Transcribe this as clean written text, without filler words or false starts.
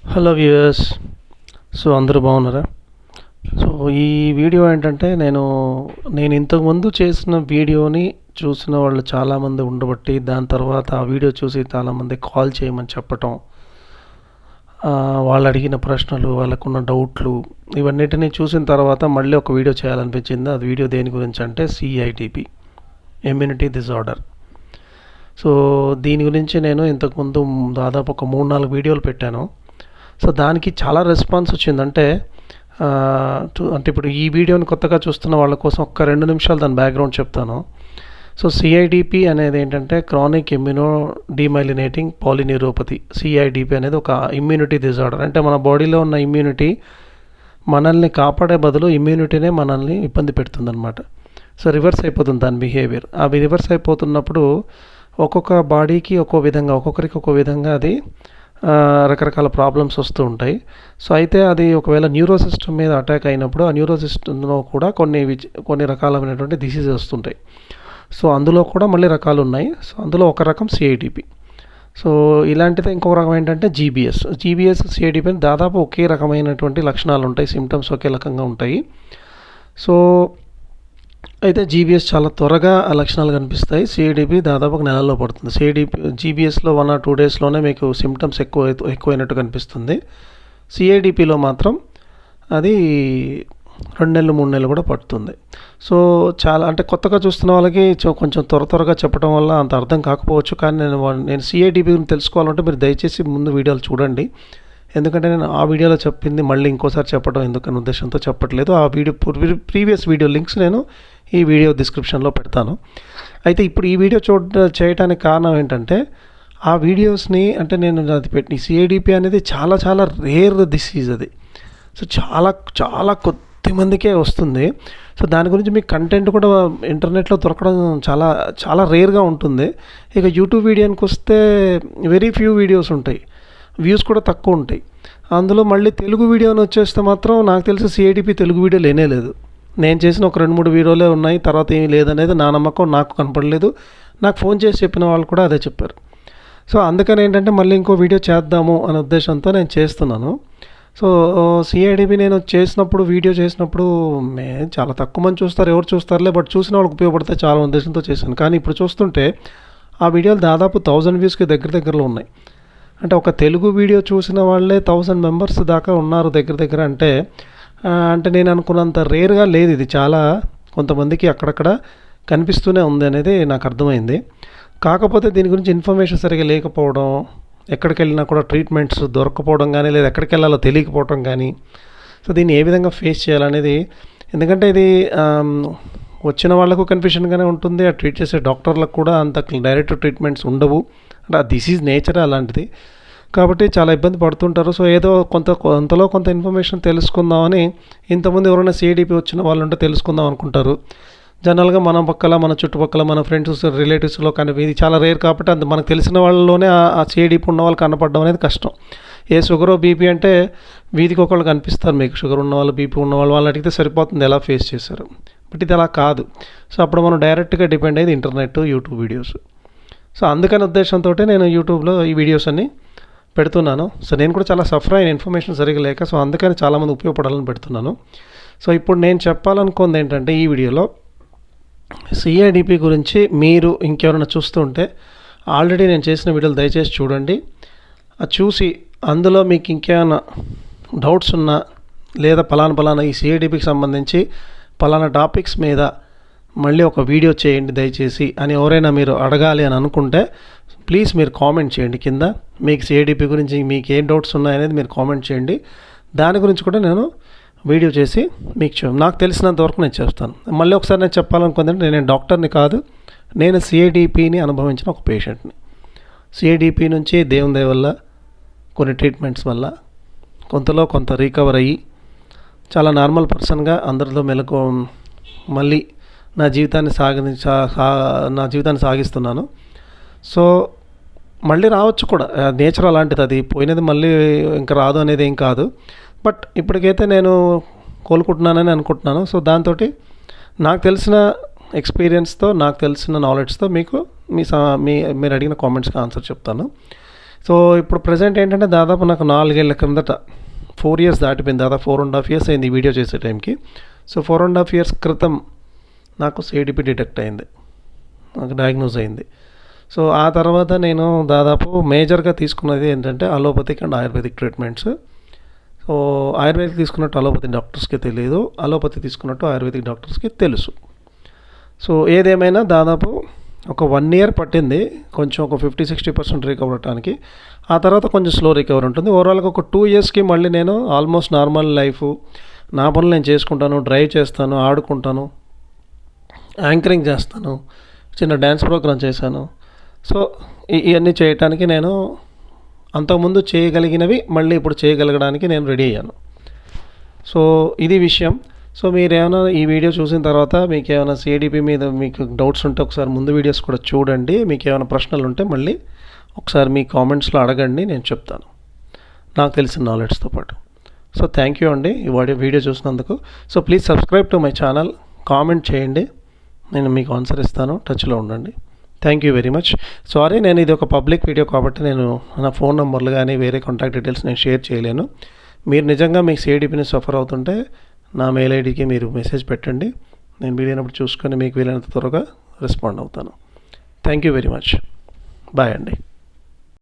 Hello viewers. So అందరూ బాగున్నారా? So ఈ వీడియో ఏంటంటే నేను ఇంతకుముందు చేసిన వీడియోని చూసిన వాళ్ళు చాలామంది ఉండబట్టి దాని తర్వాత ఆ వీడియో చూసి చాలామంది కాల్ చేయమని చెప్పటం, వాళ్ళు అడిగిన ప్రశ్నలు, వాళ్ళకున్న డౌట్లు ఇవన్నిటిని చూసిన తర్వాత మళ్ళీ ఒక వీడియో చేయాలనిపించింది. అది వీడియో దేని గురించి అంటే CIDP, ఇమ్యూనిటీ డిజార్డర్. సో దీని గురించి నేను ఇంతకుముందు దాదాపు ఒక 3-4 వీడియోలు పెట్టాను. సో దానికి చాలా రెస్పాన్స్ వచ్చింది. అంటే ఇప్పుడు ఈ వీడియోని కొత్తగా చూస్తున్న వాళ్ళ కోసం ఒక్క 2 నిమిషాలు దాని బ్యాక్గ్రౌండ్ చెప్తాను. సో CIDP అనేది ఏంటంటే క్రానిక్ ఇమ్యూనో డిమైలినేటింగ్ పాలిన్యూరోపతి. CIDP అనేది ఒక ఇమ్యూనిటీ డిజార్డర్. అంటే మన బాడీలో ఉన్న ఇమ్యూనిటీ మనల్ని కాపాడే బదులు ఇమ్యూనిటీనే మనల్ని ఇబ్బంది పెడుతుందన్నమాట. సో రివర్స్ అయిపోతుంది దాని బిహేవియర్. అవి రివర్స్ అయిపోతున్నప్పుడు ఒక్కొక్క బాడీకి ఒక్కొక్కరికి ఒక్కో విధంగా అది రకరకాల ప్రాబ్లమ్స్ వస్తూ ఉంటాయి. సో అయితే అది ఒకవేళ న్యూరో సిస్టమ్ మీద అటాక్ అయినప్పుడు ఆ న్యూరో సిస్టంలో కూడా కొన్ని రకాలైనటువంటి డిసీజెస్ వస్తుంటాయి. సో అందులో కూడా మళ్ళీ రకాలు ఉన్నాయి. సో అందులో ఒక రకం CIDP. సో ఇలాంటిదే ఇంకొక రకం ఏంటంటే GBS. CIDP అని దాదాపు ఒకే రకమైనటువంటి లక్షణాలు ఉంటాయి, సిమ్టమ్స్ ఒకే రకంగా ఉంటాయి. సో అయితే GBS చాలా త్వరగా ఆ లక్షణాలు కనిపిస్తాయి. CIDP దాదాపు ఒక నెలలో పడుతుంది. GBSలో 1 or 2 డేస్లోనే మీకు సిమ్టమ్స్ ఎక్కువైనట్టు కనిపిస్తుంది. CIDPలో మాత్రం అది 2 నెలలు 3 నెలలు కూడా పడుతుంది. సో చాలా అంటే కొత్తగా చూస్తున్న వాళ్ళకి కొంచెం త్వరగా చెప్పడం వల్ల అంత అర్థం కాకపోవచ్చు. కానీ నేను CIDP గురించి తెలుసుకోవాలంటే మీరు దయచేసి ముందు వీడియోలు చూడండి. ఎందుకంటే నేను ఆ వీడియోలో చెప్పింది మళ్ళీ ఇంకోసారి చెప్పడం ఎందుకనే ఉద్దేశంతో చెప్పట్లేదు. ఆ వీడియో ప్రీవియస్ వీడియో లింక్స్ నేను ఈ వీడియో డిస్క్రిప్షన్లో పెడతాను. అయితే ఇప్పుడు ఈ వీడియో చేయడానికి కారణం ఏంటంటే ఆ వీడియోస్ని అంటే నేను అది పెట్టి CIDP అనేది చాలా చాలా రేర్ డిసీజ్ అది. సో చాలా కొద్ది మందికే వస్తుంది. సో దాని గురించి మీకు కంటెంట్ కూడా ఇంటర్నెట్లో దొరకడం చాలా చాలా రేర్గా ఉంటుంది. ఇక యూట్యూబ్ వీడియోకి వస్తే వెరీ ఫ్యూ వీడియోస్ ఉంటాయి, వ్యూస్ కూడా తక్కువ ఉంటాయి. అందులో మళ్ళీ తెలుగు వీడియోని వచ్చేస్తే మాత్రం నాకు తెలిసి CIDP తెలుగు వీడియో లేదు. నేను చేసిన ఒక 2-3 వీడియోలే ఉన్నాయి, తర్వాత ఏమీ లేదనేది నా నమ్మకం. నాకు కనపడలేదు. నాకు ఫోన్ చేసి చెప్పిన వాళ్ళు కూడా అదే చెప్పారు. సో అందుకని ఏంటంటే మళ్ళీ ఇంకో వీడియో చేద్దాము అనే ఉద్దేశంతో నేను చేస్తున్నాను. సో CIDP నేను వీడియో చేసినప్పుడు చాలా తక్కువ మంది చూస్తారు, ఎవరు చూస్తారులే, బట్ చూసిన వాళ్ళకి ఉపయోగపడితే చాలా ఉద్దేశంతో చేశాను. కానీ ఇప్పుడు చూస్తుంటే ఆ వీడియోలు దాదాపు 1000 వ్యూస్కి దగ్గరలో ఉన్నాయి. అంటే ఒక తెలుగు వీడియో చూసిన వాళ్ళే 1000 మెంబర్స్ దాకా ఉన్నారు దగ్గర. అంటే నేను అనుకున్నంత రేర్గా లేదు ఇది. చాలా కొంతమందికి అక్కడక్కడ కనిపిస్తూనే ఉంది అనేది నాకు అర్థమైంది. కాకపోతే దీని గురించి ఇన్ఫర్మేషన్ సరిగా లేకపోవడం, ఎక్కడికి వెళ్ళినా కూడా ట్రీట్మెంట్స్ దొరకపోవడం కానీ, లేదా ఎక్కడికి వెళ్ళాలో తెలియకపోవడం కానీ, సో దీన్ని ఏ విధంగా ఫేస్ చేయాలనేది, ఎందుకంటే ఇది వచ్చిన వాళ్ళకు కన్ఫ్యూషన్గానే ఉంటుంది. ఆ ట్రీట్ చేసే డాక్టర్లకు కూడా అంత డైరెక్ట్ ట్రీట్మెంట్స్ ఉండవు. అంటే ఆ డిసీజ్ నేచరే అలాంటిది కాబట్టి చాలా ఇబ్బంది పడుతుంటారు. సో ఏదో కొంతలో కొంత ఇన్ఫర్మేషన్ తెలుసుకుందామని, ఇంతకుముందు ఎవరైనా CIDP వచ్చిన వాళ్ళు ఉంటే తెలుసుకుందాం అనుకుంటారు. జనరల్గా మన చుట్టుపక్కల మన ఫ్రెండ్స్ రిలేటివ్స్లో కానీ ఇది చాలా రేర్ కాబట్టి అంత మనకు తెలిసిన వాళ్ళలోనే ఆ CIDP ఉన్న వాళ్ళు కనపడడం అనేది కష్టం. ఏ షుగరో BP అంటే వీధికి ఒకళ్ళు కనిపిస్తారు మీకు. షుగర్ ఉన్నవాళ్ళు, BP ఉన్నవాళ్ళు, వాళ్ళని అడిగితే సరిపోతుంది ఎలా ఫేస్ చేశారు. బట్ ఇది అలా కాదు. సో అప్పుడు మనం డైరెక్ట్గా డిపెండ్ అయ్యేది ఇంటర్నెట్, యూట్యూబ్ వీడియోస్. సో అందుకని ఉద్దేశంతో నేను యూట్యూబ్లో ఈ వీడియోస్ అన్ని పెడుతున్నాను. సో నేను కూడా చాలా సఫర్ అయిన ఇన్ఫర్మేషన్ సరిగ్గా లేక, సో అందుకని చాలామంది ఉపయోగపడాలని పెడుతున్నాను. సో ఇప్పుడు నేను చెప్పాలనుకుంది ఏంటంటే ఈ వీడియోలో CIDP గురించి మీరు ఇంకెవరైనా చూస్తుంటే ఆల్రెడీ నేను చేసిన వీడియోలు దయచేసి చూడండి. అది చూసి అందులో మీకు ఇంకేమైనా డౌట్స్ ఉన్నా, లేదా పలానా ఈ CIDPకి సంబంధించి పలానా టాపిక్స్ మీద మళ్ళీ ఒక వీడియో చేయండి దయచేసి అని ఎవరైనా మీరు అడగాలి అని అనుకుంటే ప్లీజ్ మీరు కామెంట్ చేయండి కింద. మీకు CIDP గురించి మీకు ఏం డౌట్స్ ఉన్నాయనేది మీరు కామెంట్ చేయండి. దాని గురించి కూడా నేను వీడియో చేసి మీకు నాకు తెలిసినంత వరకు నేను చేస్తాను. మళ్ళీ ఒకసారి నేను చెప్పాలనుకుందంటే నేను డాక్టర్ని కాదు, నేను CIDPని అనుభవించిన ఒక పేషెంట్ని. CIDP నుంచి దేవుని దయ వల్ల కొన్ని ట్రీట్మెంట్స్ వల్ల కొంతలో కొంత రికవర్ అయ్యి చాలా నార్మల్ పర్సన్గా అందరిలో మళ్ళీ నా జీవితాన్ని సాగిస్తున్నాను. సో మళ్ళీ రావచ్చు కూడా, నేచర్ అలాంటిది, అది పోయినది మళ్ళీ ఇంకా రాదు అనేది ఏం కాదు. బట్ ఇప్పటికైతే నేను కోలుకుంటున్నానని అనుకుంటున్నాను. సో దాంతో నాకు తెలిసిన ఎక్స్పీరియన్స్తో, నాకు తెలిసిన నాలెడ్జ్తో మీకు మీరు అడిగిన కామెంట్స్కి ఆన్సర్ చెప్తాను. సో సో ఇప్పుడు ప్రజెంట్ ఏంటంటే దాదాపు నాకు 4 ఏళ్ల క్రిందట 4 ఇయర్స్ దాటిపోయింది, దాదాపు 4.5 ఇయర్స్ అయింది ఈ వీడియో చేసే టైంకి. సో 4.5 ఇయర్స్ క్రితం నాకు సిఐడిపి డిటెక్ట్ అయింది, నాకు డయాగ్నోజ్ అయింది. సో ఆ తర్వాత నేను దాదాపు మేజర్గా తీసుకున్నది ఏంటంటే allopathic and ayurvedic treatments. So ayurvedic తీసుకున్నట్టు అలోపతి డాక్టర్స్కి తెలియదు, అలోపతి తీసుకున్నట్టు ఆయుర్వేదిక్ డాక్టర్స్కి తెలుసు. సో ఏదేమైనా దాదాపు ఒక 1 ఇయర్ పట్టింది కొంచెం ఒక 50-60% రికవర్ అవడానికి. ఆ తర్వాత కొంచెం స్లో రికవర్ ఉంటుంది. ఓవరాల్గా ఒక 2 ఇయర్స్కి మళ్ళీ నేను ఆల్మోస్ట్ నార్మల్ లైఫ్, నా పనులు నేను చేసుకుంటాను, డ్రైవ్ చేస్తాను, ఆడుకుంటాను, యాంకరింగ్ చేస్తాను, చిన్న డ్యాన్స్ ప్రోగ్రామ్ చేశాను. సో ఇవన్నీ చేయటానికి నేను అంతకుముందు చేయగలిగినవి మళ్ళీ ఇప్పుడు చేయగలగడానికి నేను రెడీ అయ్యాను. సో ఇది విషయం. సో మీరేమైనా ఈ వీడియో చూసిన తర్వాత మీకు ఏమైనా సిఐడిపి మీద మీకు డౌట్స్ ఉంటే ఒకసారి ముందు వీడియోస్ కూడా చూడండి. మీకు ఏమైనా ప్రశ్నలు ఉంటే మళ్ళీ ఒకసారి మీ కామెంట్స్లో అడగండి, నేను చెప్తాను నాకు తెలిసిన నాలెడ్జ్తో పాటు. సో థ్యాంక్ యూ అండి ఈ వీడియో చూసినందుకు. So please subscribe to my channel, comment చేయండి, నేను మీకు ఆన్సర్ ఇస్తాను. టచ్లో ఉండండి. Thank you very much. Sorry, నేను ఇది ఒక పబ్లిక్ వీడియో కాబట్టి నేను నా ఫోన్ నెంబర్లు కానీ వేరే కాంటాక్ట్ డీటెయిల్స్ నేను షేర్ చేయలేను. మీరు నిజంగా మీకు సిఐడిపిని సఫర్ అవుతుంటే నా మెయిల్ ఐడికి మీరు మెసేజ్ పెట్టండి, నేను వీలైనప్పుడు చూసుకొని మీకు వీలైనంత త్వరగా రెస్పాండ్ అవుతాను. Thank you very much. Bye అండి.